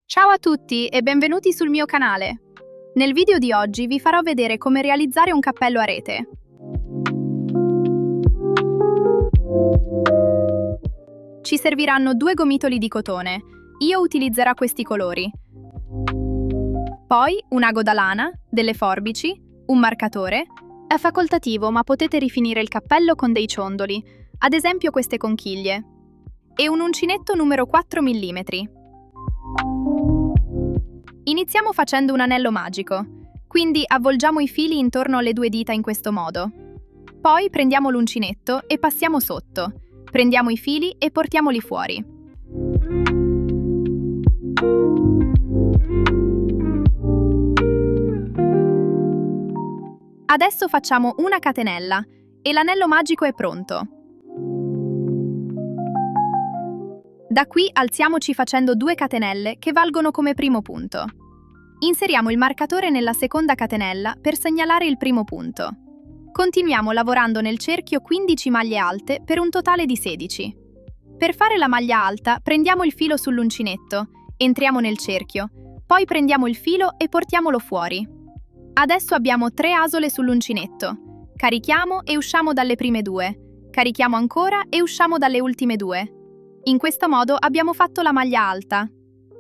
Ciao a tutti e benvenuti sul mio canale. Nel video di oggi vi farò vedere come realizzare un cappello a rete. Ci serviranno 2 gomitoli di cotone. Io utilizzerò questi colori. Poi un ago da lana, delle forbici, un marcatore. È facoltativo, ma potete rifinire il cappello con dei ciondoli, ad esempio queste conchiglie. E un uncinetto numero 4 mm. Iniziamo facendo un anello magico, quindi avvolgiamo i fili intorno alle 2 dita in questo modo. Poi prendiamo l'uncinetto e passiamo sotto, prendiamo i fili e portiamoli fuori. Adesso facciamo una catenella e l'anello magico è pronto. Da qui alziamoci facendo 2 catenelle che valgono come primo punto. Inseriamo il marcatore nella seconda catenella per segnalare il primo punto. Continuiamo lavorando nel cerchio 15 maglie alte per un totale di 16. Per fare la maglia alta prendiamo il filo sull'uncinetto, entriamo nel cerchio, poi prendiamo il filo e portiamolo fuori. Adesso abbiamo 3 asole sull'uncinetto. Carichiamo e usciamo dalle prime 2. Carichiamo ancora e usciamo dalle ultime 2. In questo modo abbiamo fatto la maglia alta.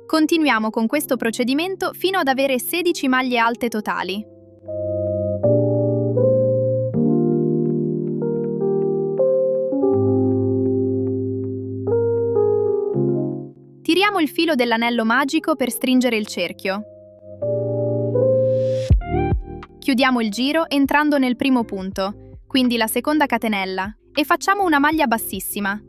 Continuiamo con questo procedimento fino ad avere 16 maglie alte totali. Tiriamo il filo dell'anello magico per stringere il cerchio. Chiudiamo il giro entrando nel primo punto, quindi la seconda catenella, e facciamo una maglia bassissima.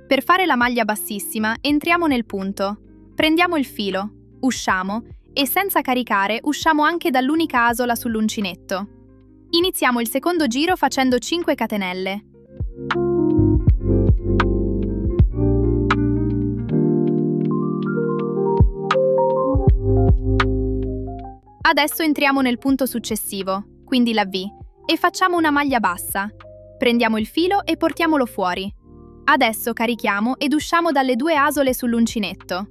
Per fare la maglia bassissima entriamo nel punto, prendiamo il filo, usciamo e senza caricare usciamo anche dall'unica asola sull'uncinetto. Iniziamo il secondo giro facendo 5 catenelle. Adesso entriamo nel punto successivo, quindi la V, e facciamo una maglia bassa. Prendiamo il filo e portiamolo fuori. Adesso carichiamo ed usciamo dalle 2 asole sull'uncinetto.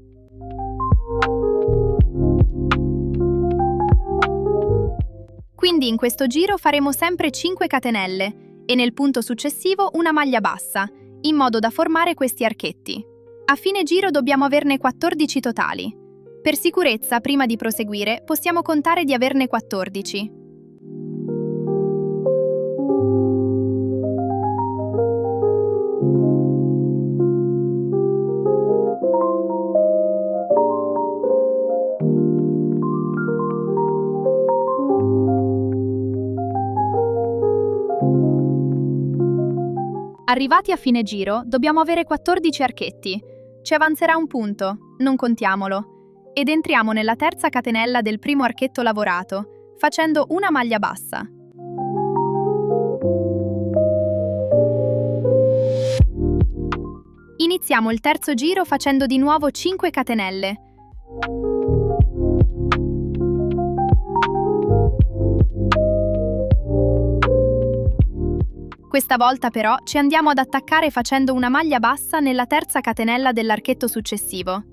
Quindi in questo giro faremo sempre 5 catenelle e nel punto successivo una maglia bassa, in modo da formare questi archetti. A fine giro dobbiamo averne 14 totali. Per sicurezza, prima di proseguire, possiamo contare di averne 14. Arrivati a fine giro, dobbiamo avere 14 archetti. Ci avanzerà un punto, non contiamolo, ed entriamo nella terza catenella del primo archetto lavorato, facendo una maglia bassa. Iniziamo il terzo giro facendo di nuovo 5 catenelle. Questa volta però ci andiamo ad attaccare facendo una maglia bassa nella terza catenella dell'archetto successivo.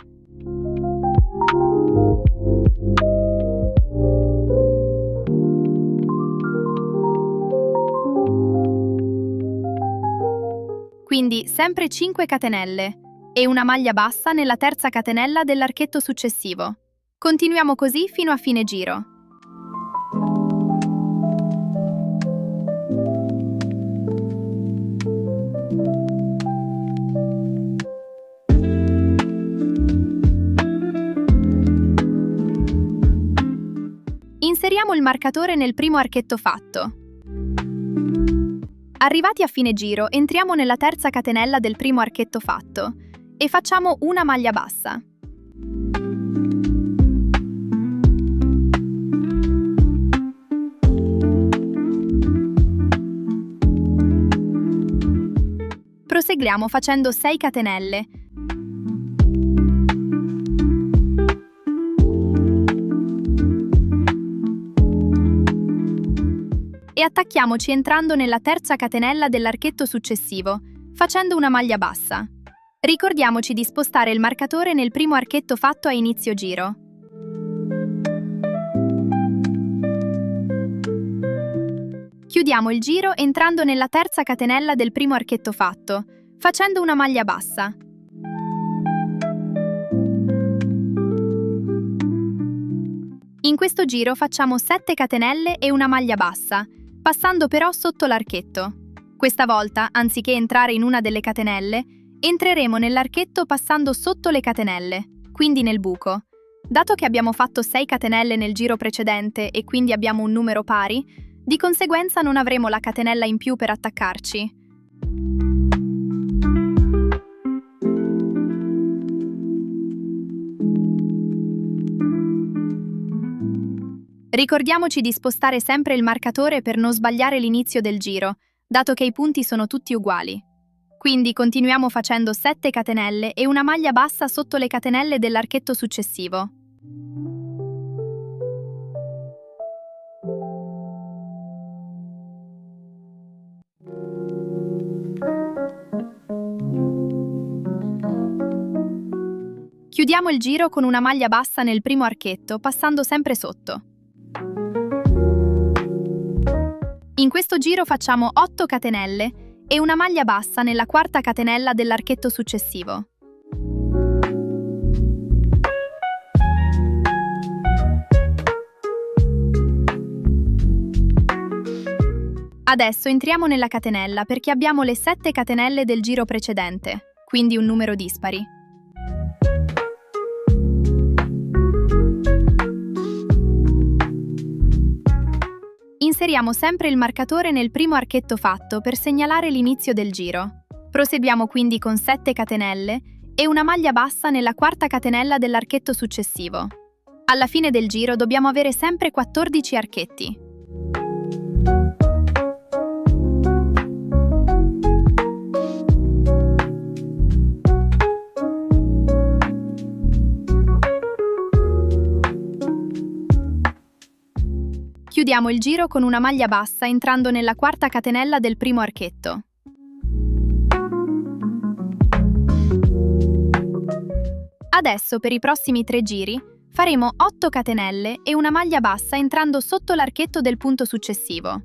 Quindi sempre 5 catenelle e una maglia bassa nella terza catenella dell'archetto successivo. Continuiamo così fino a fine giro. Inseriamo il marcatore nel primo archetto fatto. Arrivati a fine giro, entriamo nella terza catenella del primo archetto fatto e facciamo una maglia bassa. Proseguiamo facendo 6 catenelle. E attacchiamoci entrando nella terza catenella dell'archetto successivo, facendo una maglia bassa. Ricordiamoci di spostare il marcatore nel primo archetto fatto a inizio giro. Chiudiamo il giro entrando nella terza catenella del primo archetto fatto, facendo una maglia bassa. In questo giro facciamo 7 catenelle e una maglia bassa, passando però sotto l'archetto. Questa volta, anziché entrare in una delle catenelle, entreremo nell'archetto passando sotto le catenelle, quindi nel buco. Dato che abbiamo fatto 6 catenelle nel giro precedente e quindi abbiamo un numero pari, di conseguenza non avremo la catenella in più per attaccarci. Ricordiamoci di spostare sempre il marcatore per non sbagliare l'inizio del giro, dato che i punti sono tutti uguali. Quindi continuiamo facendo 7 catenelle e una maglia bassa sotto le catenelle dell'archetto successivo. Chiudiamo il giro con una maglia bassa nel primo archetto, passando sempre sotto. In questo giro facciamo 8 catenelle e una maglia bassa nella quarta catenella dell'archetto successivo. Adesso entriamo nella catenella perché abbiamo le 7 catenelle del giro precedente, quindi un numero dispari. Inseriamo sempre il marcatore nel primo archetto fatto per segnalare l'inizio del giro. Proseguiamo quindi con 7 catenelle e una maglia bassa nella quarta catenella dell'archetto successivo. Alla fine del giro dobbiamo avere sempre 14 archetti. Chiudiamo il giro con una maglia bassa entrando nella quarta catenella del primo archetto. Adesso per i prossimi 3 giri faremo 8 catenelle e una maglia bassa entrando sotto l'archetto del punto successivo.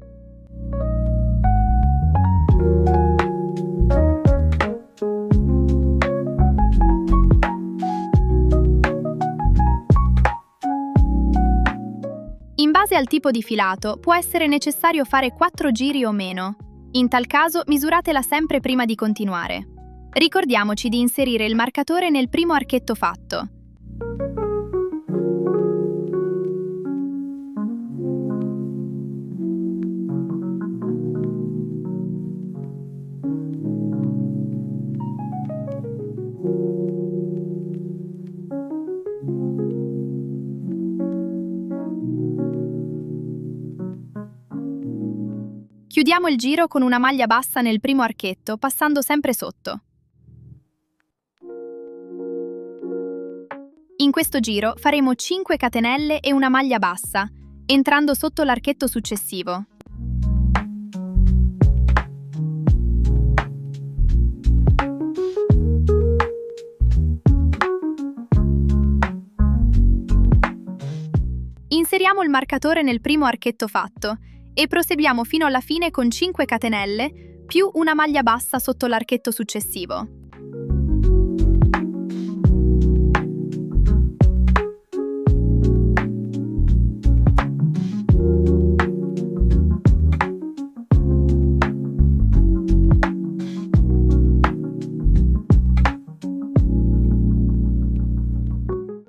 In base al tipo di filato può essere necessario fare 4 giri o meno. In tal caso misuratela sempre prima di continuare. Ricordiamoci di inserire il marcatore nel primo archetto fatto. Chiudiamo il giro con una maglia bassa nel primo archetto, passando sempre sotto. In questo giro faremo 5 catenelle e una maglia bassa, entrando sotto l'archetto successivo. Inseriamo il marcatore nel primo archetto fatto e proseguiamo fino alla fine con 5 catenelle più una maglia bassa sotto l'archetto successivo.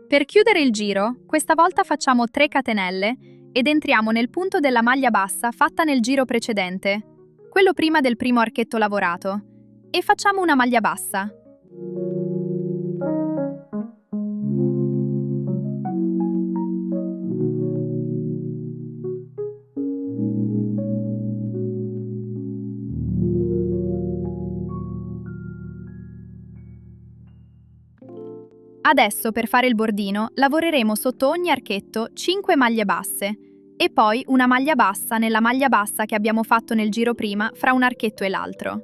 Per chiudere il giro, questa volta facciamo 3 catenelle ed entriamo nel punto della maglia bassa fatta nel giro precedente, quello prima del primo archetto lavorato, e facciamo una maglia bassa. Adesso per fare il bordino lavoreremo sotto ogni archetto 5 maglie basse e poi una maglia bassa nella maglia bassa che abbiamo fatto nel giro prima fra un archetto e l'altro.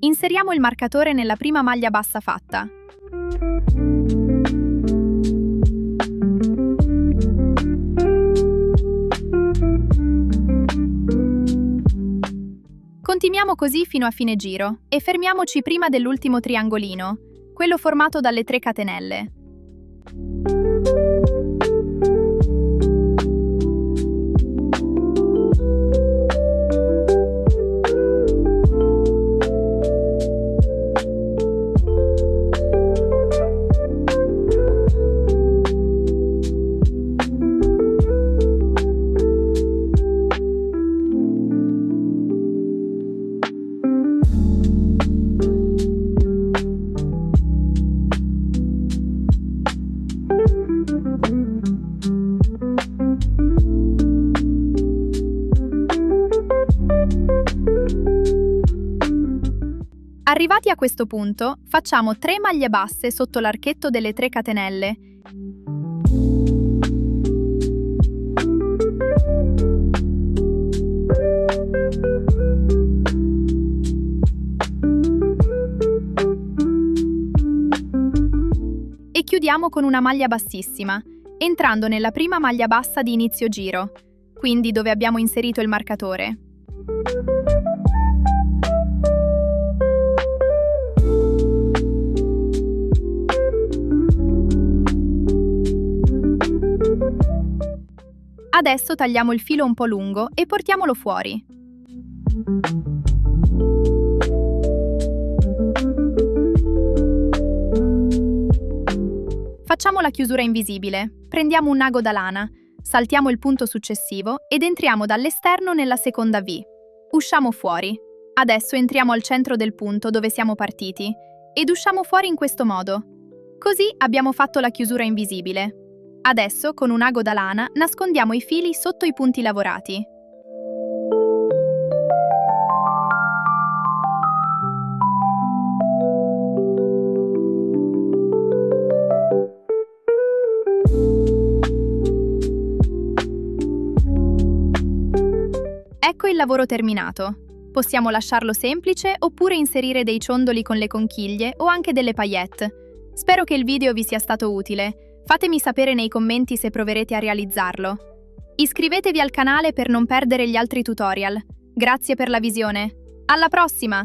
Inseriamo il marcatore nella prima maglia bassa fatta. Continuiamo così fino a fine giro e fermiamoci prima dell'ultimo triangolino, quello formato dalle 3 catenelle. Arrivati a questo punto, facciamo 3 maglie basse sotto l'archetto delle 3 catenelle. E chiudiamo con una maglia bassissima, entrando nella prima maglia bassa di inizio giro, quindi dove abbiamo inserito il marcatore. Adesso tagliamo il filo un po' lungo e portiamolo fuori. Facciamo la chiusura invisibile, prendiamo un ago da lana, saltiamo il punto successivo ed entriamo dall'esterno nella seconda V. Usciamo fuori. Adesso entriamo al centro del punto dove siamo partiti ed usciamo fuori in questo modo. Così abbiamo fatto la chiusura invisibile. Adesso, con un ago da lana, nascondiamo i fili sotto i punti lavorati. Ecco il lavoro terminato. Possiamo lasciarlo semplice oppure inserire dei ciondoli con le conchiglie o anche delle paillette. Spero che il video vi sia stato utile. Fatemi sapere nei commenti se proverete a realizzarlo. Iscrivetevi al canale per non perdere gli altri tutorial. Grazie per la visione. Alla prossima!